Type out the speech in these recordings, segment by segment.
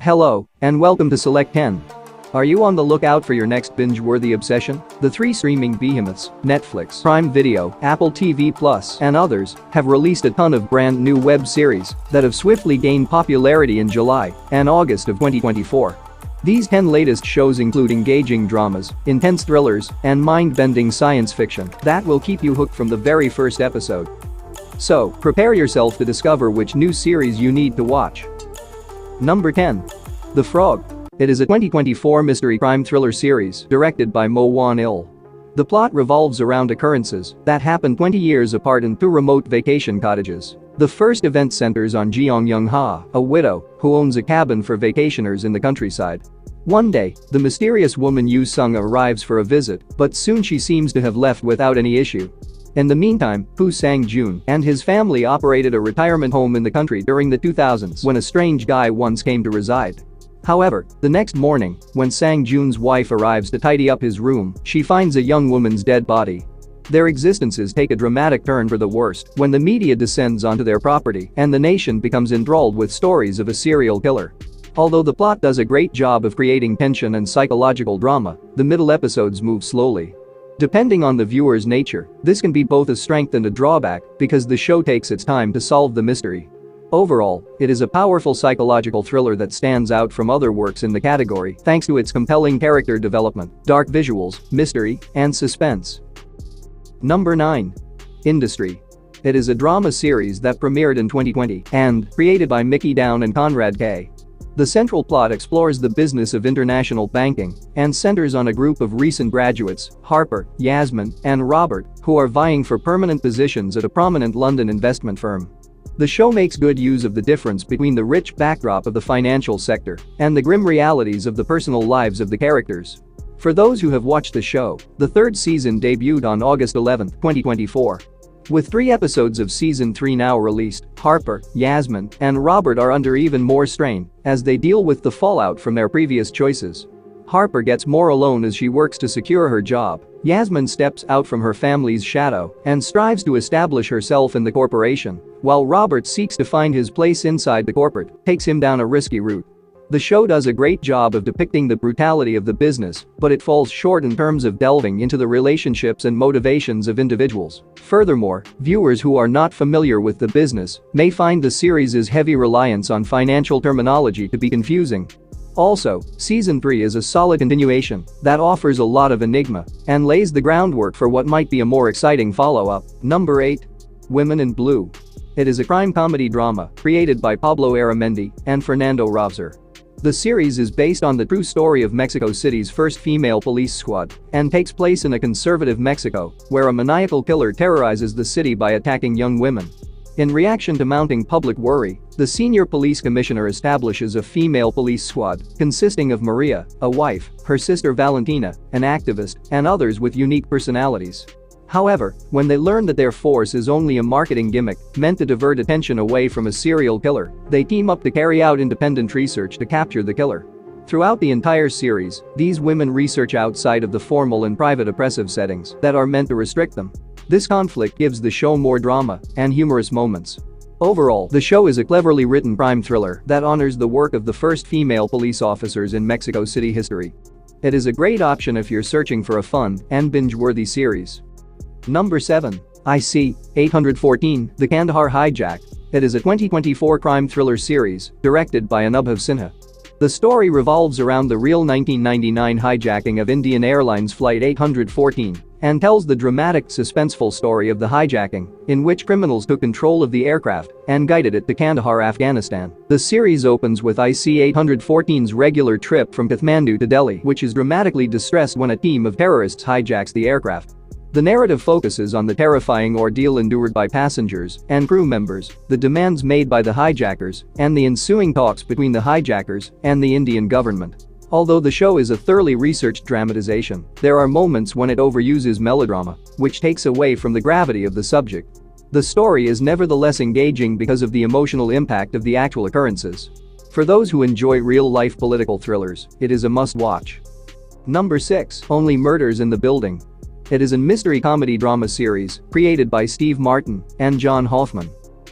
Hello, and welcome to Select 10. Are you on the lookout for your next binge-worthy obsession? The three streaming behemoths, Netflix, Prime Video, Apple TV Plus, and others, have released a ton of brand new web series that have swiftly gained popularity in July and August of 2024. These 10 latest shows include engaging dramas, intense thrillers, and mind-bending science fiction that will keep you hooked from the very first episode. So, prepare yourself to discover which new series you need to watch. Number 10. The Frog. It is a 2024 mystery crime thriller series directed by Mo Wan-il. The plot revolves around occurrences that happen 20 years apart in two remote vacation cottages. The first event centers on Jeong Young-ha, a widow who owns a cabin for vacationers in the countryside. One day, the mysterious woman Yu Sung arrives for a visit, but soon she seems to have left without any issue. In the meantime, Pu Sang-jun and his family operated a retirement home in the country during the 2000s when a strange guy once came to reside. However, the next morning, when Sang-jun's wife arrives to tidy up his room, she finds a young woman's dead body. Their existences take a dramatic turn for the worst when the media descends onto their property and the nation becomes enthralled with stories of a serial killer. Although the plot does a great job of creating tension and psychological drama, the middle episodes move slowly. Depending on the viewer's nature, this can be both a strength and a drawback because the show takes its time to solve the mystery. Overall, it is a powerful psychological thriller that stands out from other works in the category thanks to its compelling character development, dark visuals, mystery, and suspense. Number 9. Industry. It is a drama series that premiered in 2020 and created by Mickey Down and Conrad K. The central plot explores the business of international banking and centers on a group of recent graduates, Harper, Yasmin, and Robert, who are vying for permanent positions at a prominent London investment firm. The show makes good use of the difference between the rich backdrop of the financial sector and the grim realities of the personal lives of the characters. For those who have watched the show, the third season debuted on August 11, 2024. With 3 episodes of season 3 now released, Harper, Yasmin, and Robert are under even more strain as they deal with the fallout from their previous choices. Harper gets more alone as she works to secure her job. Yasmin steps out from her family's shadow and strives to establish herself in the corporation, while Robert seeks to find his place inside the corporate, takes him down a risky route. The show does a great job of depicting the brutality of the business, but it falls short in terms of delving into the relationships and motivations of individuals. Furthermore, viewers who are not familiar with the business may find the series' heavy reliance on financial terminology to be confusing. Also, Season 3 is a solid continuation that offers a lot of enigma and lays the groundwork for what might be a more exciting follow-up. Number 8. Women in Blue. It is a crime comedy drama created by Pablo Aramendi and Fernando Ravzer. The series is based on the true story of Mexico City's first female police squad and takes place in a conservative Mexico where a maniacal killer terrorizes the city by attacking young women. In reaction to mounting public worry, the senior police commissioner establishes a female police squad consisting of Maria, a wife, her sister Valentina, an activist, and others with unique personalities. However, when they learn that their force is only a marketing gimmick meant to divert attention away from a serial killer, they team up to carry out independent research to capture the killer. Throughout the entire series, these women research outside of the formal and private oppressive settings that are meant to restrict them. This conflict gives the show more drama and humorous moments. Overall, the show is a cleverly written crime thriller that honors the work of the first female police officers in Mexico City history. It is a great option if you're searching for a fun and binge-worthy series. Number 7. IC-814, The Kandahar Hijack. It is a 2024 crime thriller series directed by Anubhav Sinha. The story revolves around the real 1999 hijacking of Indian Airlines Flight 814 and tells the dramatic, suspenseful story of the hijacking, in which criminals took control of the aircraft and guided it to Kandahar, Afghanistan. The series opens with IC-814's regular trip from Kathmandu to Delhi, which is dramatically distressed when a team of terrorists hijacks the aircraft. The narrative focuses on the terrifying ordeal endured by passengers and crew members, the demands made by the hijackers, and the ensuing talks between the hijackers and the Indian government. Although the show is a thoroughly researched dramatization, there are moments when it overuses melodrama, which takes away from the gravity of the subject. The story is nevertheless engaging because of the emotional impact of the actual occurrences. For those who enjoy real-life political thrillers, it is a must-watch. Number 6. Only Murders in the Building. It is a mystery comedy drama series created by Steve Martin and John Hoffman.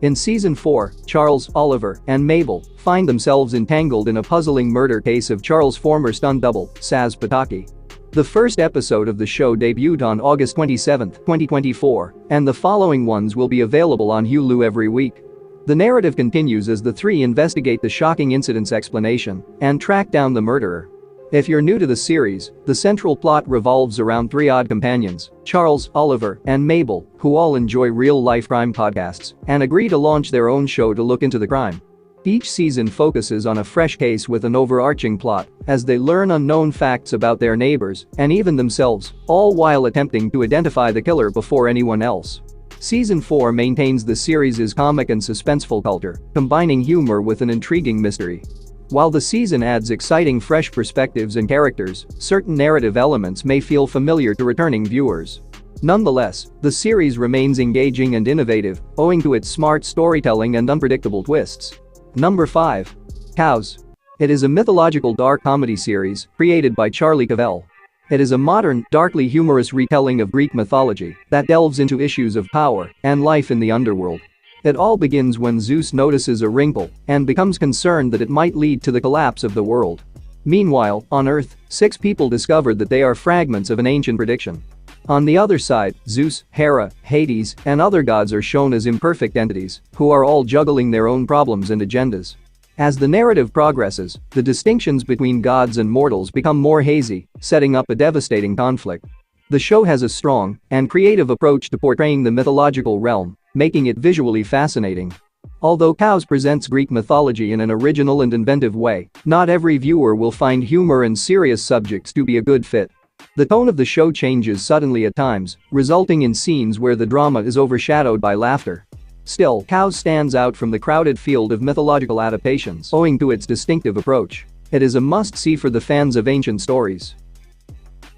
In Season 4, Charles, Oliver, and Mabel find themselves entangled in a puzzling murder case of Charles' former stunt double, Saz Pataki. The first episode of the show debuted on August 27, 2024, and the following ones will be available on Hulu every week. The narrative continues as the three investigate the shocking incident's explanation and track down the murderer. If you're new to the series, the central plot revolves around three odd companions, Charles, Oliver, and Mabel, who all enjoy real-life crime podcasts and agree to launch their own show to look into the crime. Each season focuses on a fresh case with an overarching plot as they learn unknown facts about their neighbors and even themselves, all while attempting to identify the killer before anyone else. Season 4 maintains the series' comic and suspenseful culture, combining humor with an intriguing mystery. While the season adds exciting fresh perspectives and characters, certain narrative elements may feel familiar to returning viewers. Nonetheless, the series remains engaging and innovative, owing to its smart storytelling and unpredictable twists. Number 5. Cows. It is a mythological dark comedy series created by Charlie Cavell. It is a modern, darkly humorous retelling of Greek mythology that delves into issues of power and life in the underworld. It all begins when Zeus notices a wrinkle and becomes concerned that it might lead to the collapse of the world. Meanwhile, on Earth, 6 people discovered that they are fragments of an ancient prediction. On the other side, Zeus, Hera, Hades, and other gods are shown as imperfect entities who are all juggling their own problems and agendas. As the narrative progresses, the distinctions between gods and mortals become more hazy, setting up a devastating conflict. The show has a strong and creative approach to portraying the mythological realm, making it visually fascinating. Although Cows presents Greek mythology in an original and inventive way, not every viewer will find humor and serious subjects to be a good fit. The tone of the show changes suddenly at times, resulting in scenes where the drama is overshadowed by laughter. Still, Cows stands out from the crowded field of mythological adaptations owing to its distinctive approach. It is a must-see for the fans of ancient stories.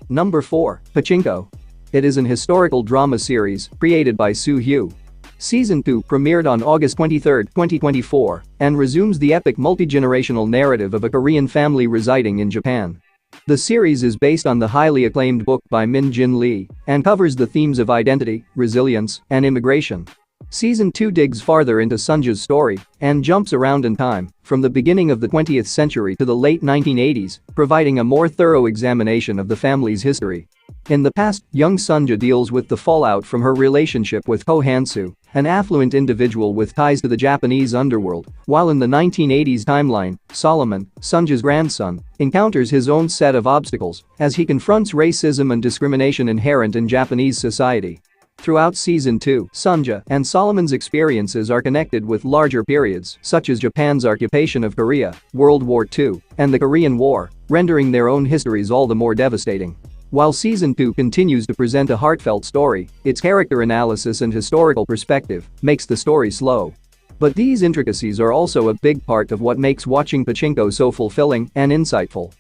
Number 4. Pachinko. It is an historical drama series created by Soo Hugh. Season 2 premiered on August 23, 2024, and resumes the epic multi-generational narrative of a Korean family residing in Japan. The series is based on the highly acclaimed book by Min Jin Lee and covers the themes of identity, resilience, and immigration. Season 2 digs farther into Sunja's story and jumps around in time, from the beginning of the 20th century to the late 1980s, providing a more thorough examination of the family's history. In the past, young Sunja deals with the fallout from her relationship with Ko Han-soo, an affluent individual with ties to the Japanese underworld, while in the 1980s timeline, Solomon, Sunja's grandson, encounters his own set of obstacles as he confronts racism and discrimination inherent in Japanese society. Throughout Season 2, Sunja and Solomon's experiences are connected with larger periods such as Japan's occupation of Korea, World War II, and the Korean War, rendering their own histories all the more devastating. While Season 2 continues to present a heartfelt story, its character analysis and historical perspective makes the story slow. But these intricacies are also a big part of what makes watching Pachinko so fulfilling and insightful.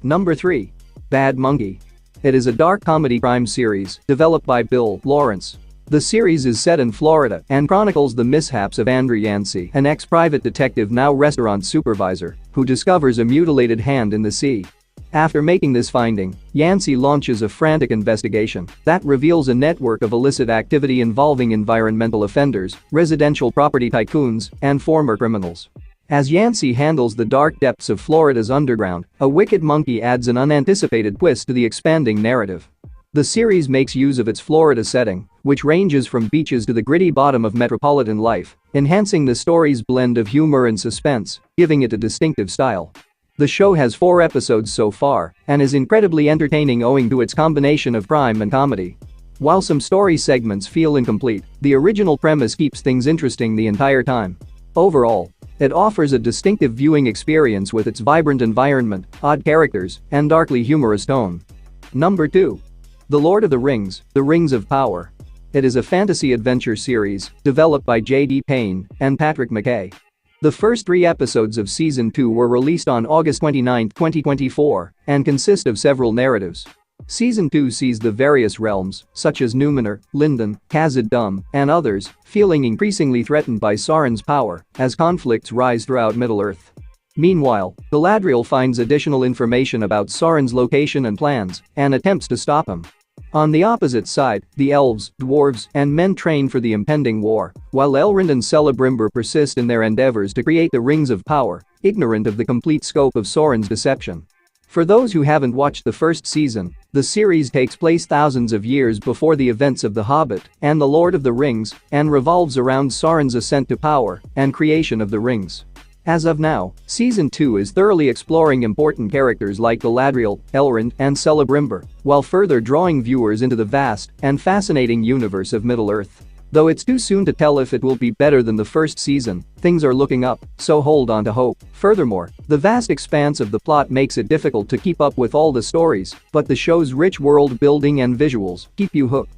Number 3. Bad Monkey. It is a dark comedy crime series developed by Bill Lawrence. The series is set in Florida and chronicles the mishaps of Andrew Yancey, an ex-private detective now restaurant supervisor, who discovers a mutilated hand in the sea. After making this finding, Yancey launches a frantic investigation that reveals a network of illicit activity involving environmental offenders, residential property tycoons, and former criminals. As Yancey handles the dark depths of Florida's underground, a wicked monkey adds an unanticipated twist to the expanding narrative. The series makes use of its Florida setting, which ranges from beaches to the gritty bottom of metropolitan life, enhancing the story's blend of humor and suspense, giving it a distinctive style. The show has 4 episodes so far and is incredibly entertaining owing to its combination of crime and comedy. While some story segments feel incomplete, the original premise keeps things interesting the entire time. Overall, it offers a distinctive viewing experience with its vibrant environment, odd characters, and darkly humorous tone. Number 2. The Lord of the Rings: The Rings of Power. It is a fantasy adventure series developed by J.D. Payne and Patrick McKay. The first 3 episodes of Season 2 were released on August 29, 2024, and consist of several narratives. Season 2 sees the various realms, such as Numenor, Lindon, Khazad-dûm, and others, feeling increasingly threatened by Sauron's power as conflicts rise throughout Middle-earth. Meanwhile, Galadriel finds additional information about Sauron's location and plans and attempts to stop him. On the opposite side, the elves, dwarves, and men train for the impending war, while Elrond and Celebrimbor persist in their endeavors to create the Rings of Power, ignorant of the complete scope of Sauron's deception. For those who haven't watched the first season, the series takes place thousands of years before the events of The Hobbit and The Lord of the Rings and revolves around Sauron's ascent to power and creation of the rings. As of now, Season 2 is thoroughly exploring important characters like Galadriel, Elrond, and Celebrimbor, while further drawing viewers into the vast and fascinating universe of Middle-earth. Though it's too soon to tell if it will be better than the first season, things are looking up, so hold on to hope. Furthermore, the vast expanse of the plot makes it difficult to keep up with all the stories, but the show's rich world building and visuals keep you hooked.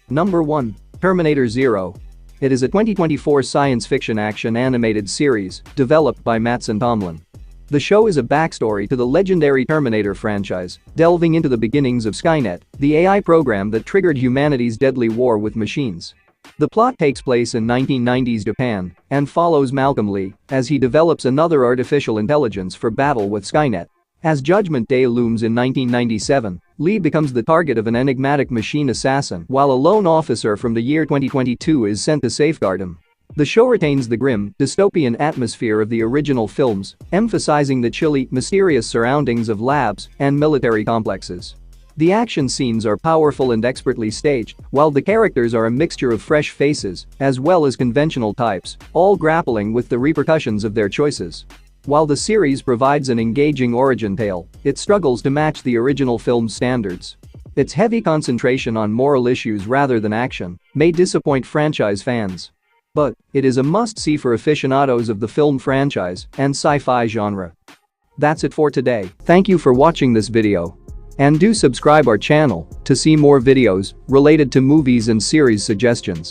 Number 1. Terminator Zero. It is a 2024 science fiction action animated series developed by Mattson Tomlin. The show is a backstory to the legendary Terminator franchise, delving into the beginnings of Skynet, the AI program that triggered humanity's deadly war with machines. The plot takes place in 1990s Japan and follows Malcolm Lee as he develops another artificial intelligence for battle with Skynet. As Judgment Day looms in 1997, Lee becomes the target of an enigmatic machine assassin while a lone officer from the year 2022 is sent to safeguard him. The show retains the grim, dystopian atmosphere of the original films, emphasizing the chilly, mysterious surroundings of labs and military complexes. The action scenes are powerful and expertly staged, while the characters are a mixture of fresh faces as well as conventional types, all grappling with the repercussions of their choices. While the series provides an engaging origin tale, it struggles to match the original film's standards. Its heavy concentration on moral issues rather than action may disappoint franchise fans. But it is a must-see for aficionados of the film franchise and sci-fi genre. That's it for today. Thank you for watching this video. And do subscribe our channel to see more videos related to movies and series suggestions.